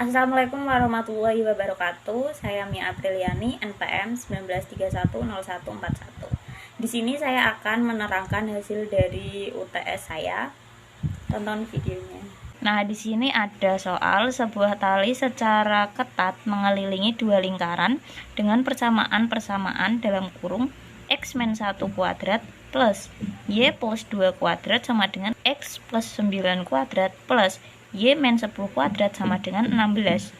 Assalamualaikum warahmatullahi wabarakatuh. Saya Mia Apriliani, NPM 19310141. Di sini saya akan menerangkan hasil dari UTS saya. Tonton videonya. Nah, di sini ada soal sebuah tali secara ketat mengelilingi dua lingkaran dengan persamaan dalam kurung x-1 kuadrat plus y plus 2 kuadrat sama dengan x plus 9 kuadrat plus y-10 kuadrat sama dengan 16.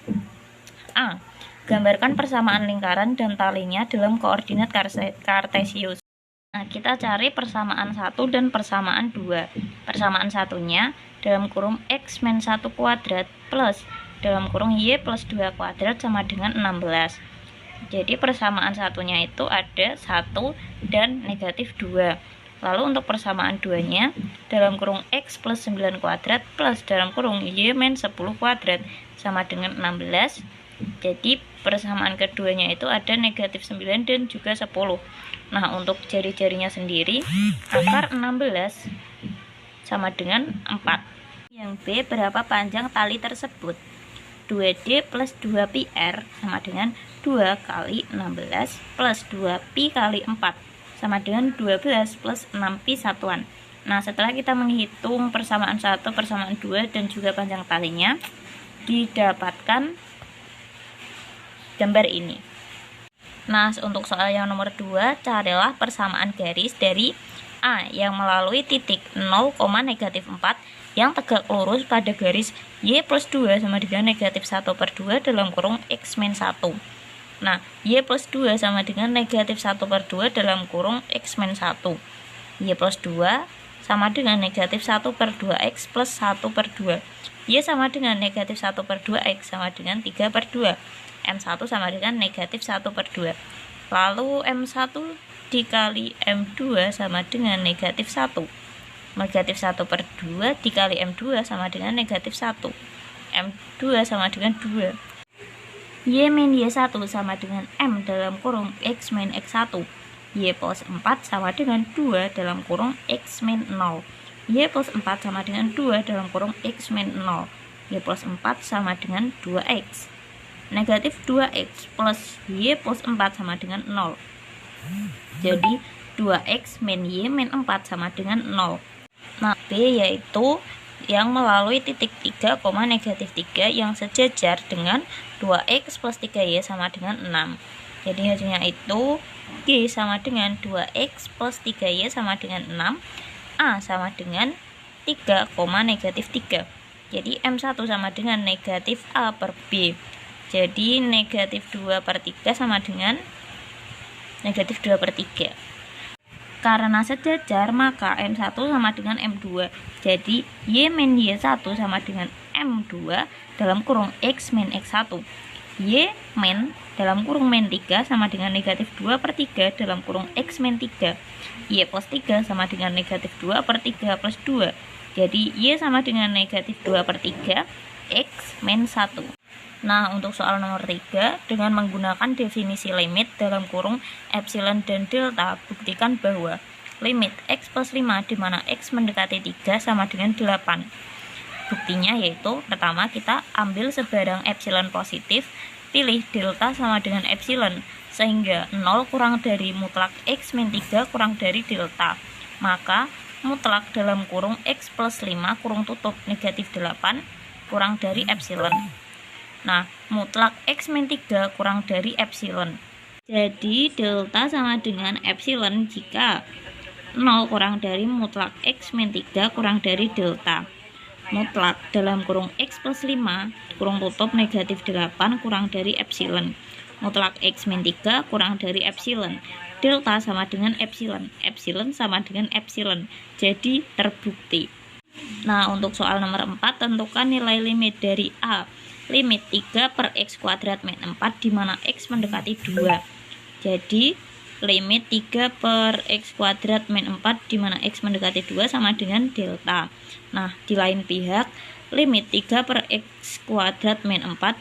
A. Gambarkan persamaan lingkaran dan talinya dalam koordinat kartesius. Nah, kita cari persamaan 1 dan persamaan 2. Persamaan satunya dalam kurung x-1 kuadrat plus dalam kurung y plus 2 kuadrat sama dengan 16. Jadi persamaan satunya itu ada 1 dan negatif 2. Lalu untuk persamaan 2-nya dalam kurung x plus 9 kuadrat plus dalam kurung y-10 kuadrat sama dengan 16. Jadi persamaan keduanya itu ada negatif 9 dan juga 10. Nah, untuk jari-jarinya sendiri, akar 16 sama dengan 4. Yang B, berapa panjang tali tersebut? 2D plus 2πr sama dengan 2 kali 16 plus 2pi kali 4 sama dengan 12 plus 6pi satuan. Nah, setelah kita menghitung persamaan 1, persamaan 2 dan juga panjang talinya, didapatkan gambar ini. Nah, untuk soal yang nomor 2, carilah persamaan garis dari A yang melalui titik 0, negatif 4 yang tegak lurus pada garis y plus 2 sama dengan negatif 1/2 dalam kurung x-1. Nah, y plus 2 sama dengan negatif 1/2 dalam kurung x-1. Y plus 2 sama dengan negatif 1/2x plus 1/2. Y sama dengan negatif 1/2x sama dengan 3/2. M1 sama dengan negatif 1/2. Lalu M1 dikali M2 sama dengan negatif 1. Negatif 1/2 dikali M2 sama dengan negatif 1. M2 sama dengan 2. Y min Y1 sama dengan M dalam kurung X min X1. Y plus 4 sama dengan 2 dalam kurung X min 0. Y plus 4 sama dengan 2 dalam kurung X min 0. Y plus 4 sama dengan 2X. Negatif 2X plus Y plus 4 sama dengan 0. Jadi 2X min Y min 4 sama dengan 0. Nah, B yaitu yang melalui titik 3, negatif 3 yang sejajar dengan 2x plus 3y sama dengan 6. Jadi hasilnya itu G sama dengan 2x plus 3y sama dengan 6. A sama dengan 3, negatif 3. Jadi M1 sama dengan negatif A per B. Jadi negatif 2/3 sama dengan negatif 2/3. Karena sejajar, maka M1 sama dengan M2. Jadi Y min Y1 sama dengan M2 dalam kurung X min X1. Y min dalam kurung min 3 sama dengan negatif 2/3 dalam kurung X min 3. Y plus 3 sama dengan negatif 2/3 plus 2. Jadi Y sama dengan negatif 2/3 X min 1. Nah, untuk soal nomor 3, dengan menggunakan definisi limit dalam kurung epsilon dan delta, buktikan bahwa limit x plus 5 di mana x mendekati 3 sama dengan 8. Buktinya yaitu, pertama kita ambil sebarang epsilon positif, pilih delta sama dengan epsilon, sehingga 0 kurang dari mutlak x min 3 kurang dari delta. Maka mutlak dalam kurung x plus 5 kurung tutup negatif 8 kurang dari epsilon. Nah, mutlak x min 3 kurang dari epsilon. Jadi delta sama dengan epsilon jika 0 kurang dari mutlak x min 3 kurang dari delta. Mutlak dalam kurung x plus 5 kurung tutup negatif 8 kurang dari epsilon. Mutlak x min 3 kurang dari epsilon. Delta sama dengan epsilon. Epsilon sama dengan epsilon. Jadi terbukti. Nah, untuk soal nomor 4, tentukan nilai limit dari A. Limit 3 per x kuadrat min 4 di mana x mendekati 2. Jadi limit 3 per x kuadrat min 4 di mana x mendekati 2 sama dengan delta. Nah, di lain pihak limit 3 per x kuadrat min 4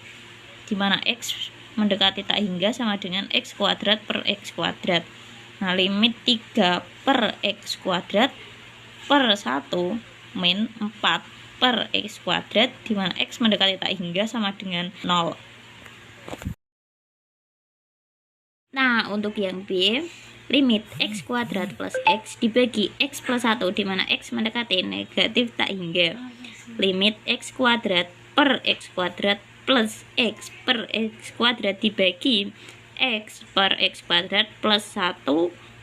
di mana x mendekati tak hingga sama dengan x kuadrat per x kuadrat. Nah, limit 3 per x kuadrat per 1 min 4 per x kuadrat di mana x mendekati tak hingga sama dengan 0. Nah, untuk yang B, limit x kuadrat plus x dibagi x plus 1 di mana x mendekati negatif tak hingga. Limit x kuadrat per x kuadrat plus x per x kuadrat dibagi x per x kuadrat plus 1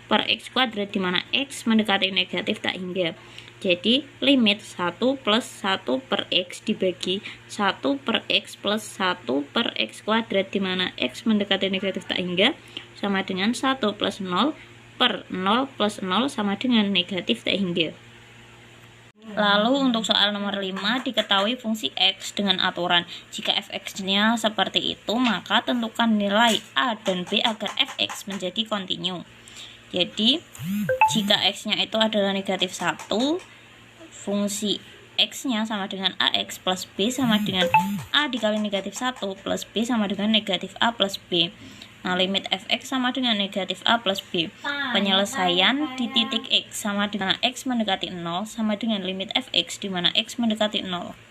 per x kuadrat di mana x mendekati negatif tak hingga. Jadi limit 1 plus 1 per x dibagi 1 per x plus 1 per x kuadrat di mana x mendekati negatif tak hingga sama dengan 1 plus 0 per 0 plus 0 sama dengan negatif tak hingga. Lalu untuk soal nomor 5, diketahui fungsi x dengan aturan. Jika fx-nya seperti itu, maka tentukan nilai a dan b agar fx menjadi kontinu. Jadi jika x-nya itu adalah negatif 1, fungsi x-nya sama dengan ax plus b sama dengan a dikali negatif 1 plus b sama dengan negatif a plus b. Nah, limit fx sama dengan negatif a plus b. Penyelesaian di titik x sama dengan x mendekati 0 sama dengan limit fx di mana x mendekati 0.